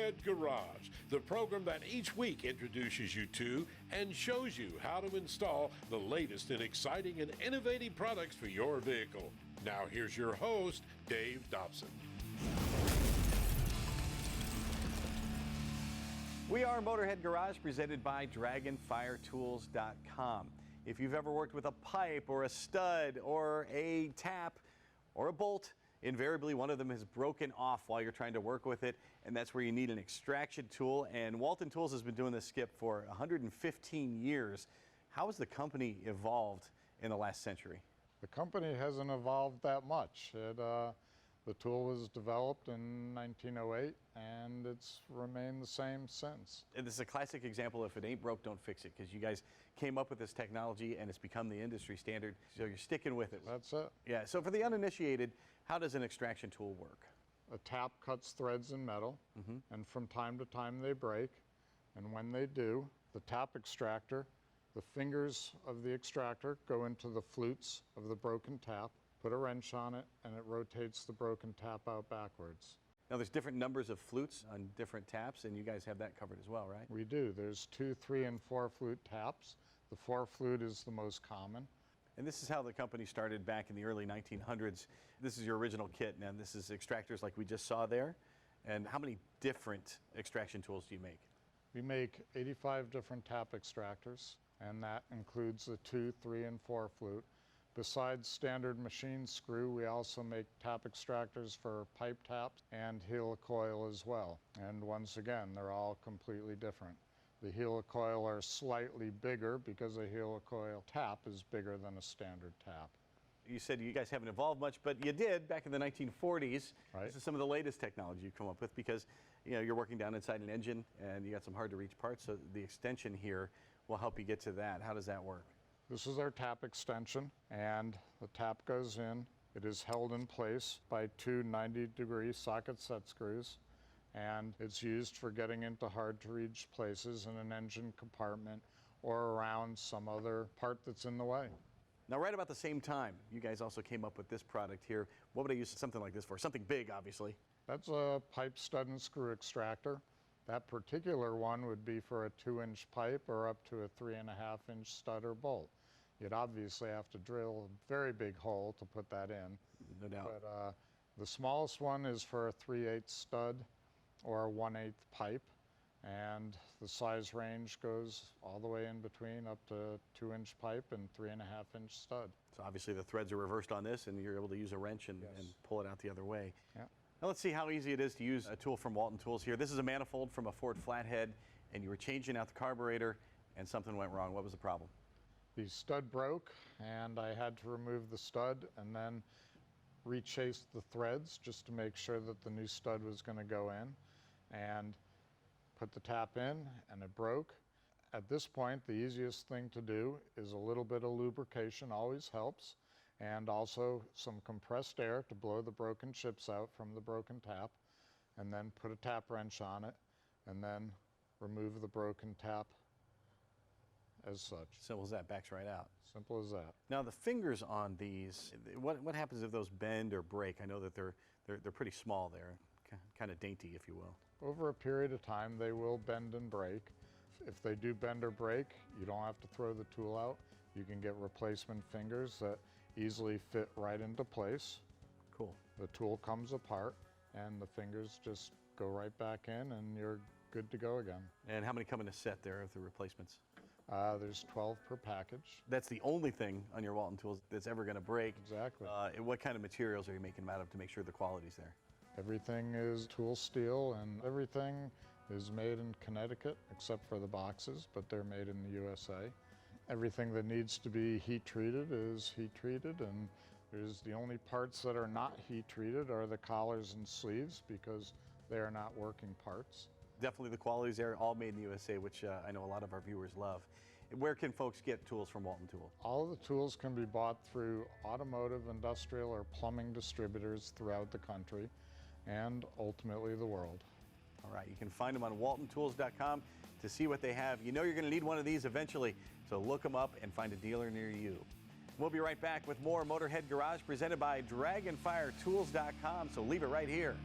Motorhead Garage, the program that each week introduces you to and shows you how to install the latest in exciting and innovative products for your vehicle. Now here's your host, Dave Dobson. We are Motorhead Garage, presented by DragonfireTools.com. If you've ever worked with a pipe or a stud or a tap or a bolt, invariably one of them has broken off while you're trying to work with it, and that's where you need an extraction tool. And Walton Tools has been doing this, Skip, for 115 years. How has the company evolved in the last century? The company hasn't evolved that much. The tool was developed in 1908, and it's remained the same since. And this is a classic example, if it ain't broke, don't fix it, because you guys came up with this technology and it's become the industry standard, so you're sticking with it. That's it. Yeah, so for the uninitiated, how does an extraction tool work? A tap cuts threads in metal, and from time to time they break, and when they do, the tap extractor, the fingers of the extractor go into the flutes of the broken tap, put a wrench on it, and it rotates the broken tap out backwards. Now there's different numbers of flutes on different taps, and you guys have that covered as well, right? We do. There's 2, 3, and 4 flute taps. The 4 flute is the most common. And this is how the company started back in the early 1900s. This is your original kit, and this is extractors like we just saw there. And how many different extraction tools do you make? We make 85 different tap extractors, and that includes the 2, 3, and 4 flute. Besides standard machine screw, we also make tap extractors for pipe taps and helicoil as well. And once again, they're all completely different. The helicoil are slightly bigger because a helicoil tap is bigger than a standard tap. You said you guys haven't evolved much, but you did back in the 1940s. Right. This is some of the latest technology you've come up with, because you're working down inside an engine and you got some hard to reach parts, so the extension here will help you get to that. How does that work? This is our tap extension, and the tap goes in. It is held in place by 2 90-degree socket set screws, and it's used for getting into hard-to-reach places in an engine compartment or around some other part that's in the way. Now, right about the same time, you guys also came up with this product here. What would I use something like this for? Something big, obviously. That's a pipe stud and screw extractor. That particular one would be for a 2-inch pipe or up to a 3.5-inch stud or bolt. You'd obviously have to drill a very big hole to put that in. No doubt. But the smallest one is for a 3/8 stud or a 1/8 pipe, and the size range goes all the way in between up to 2-inch pipe and 3.5-inch stud. So obviously the threads are reversed on this, and you're able to use a wrench and pull it out the other way. Yeah. Now let's see how easy it is to use a tool from Walton Tools here. This is a manifold from a Ford flathead, and you were changing out the carburetor and something went wrong. What was the problem? The stud broke, and I had to remove the stud and then rechase the threads just to make sure that the new stud was going to go in, and put the tap in, and it broke. At this point, the easiest thing to do is a little bit of lubrication always helps, and also some compressed air to blow the broken chips out from the broken tap, and then put a tap wrench on it, and then remove the broken tap as such. Simple as that, backs right out. Simple as that. Now the fingers on these, what happens if those bend or break? I know that they're pretty small there, kind of dainty, if you will. Over a period of time, they will bend and break. If they do bend or break, you don't have to throw the tool out. You can get replacement fingers that easily fit right into place. Cool. The tool comes apart and the fingers just go right back in and you're good to go again. And how many come in a set there of the replacements? There's 12 per package. That's the only thing on your Walton Tools that's ever going to break. Exactly. What kind of materials are you making them out of to make sure the quality's there? Everything is tool steel, and everything is made in Connecticut except for the boxes, but they're made in the USA. Everything that needs to be heat treated is heat treated, and there's the only parts that are not heat treated are the collars and sleeves because they are not working parts. Definitely the quality's there, all made in the USA, which I know a lot of our viewers love. Where can folks get tools from Walton Tools? All of the tools can be bought through automotive, industrial, or plumbing distributors throughout the country and ultimately the world. All right, you can find them on waltontools.com to see what they have. You know you're going to need one of these eventually, so look them up and find a dealer near you. We'll be right back with more Motorhead Garage presented by DragonfireTools.com, so leave it right here.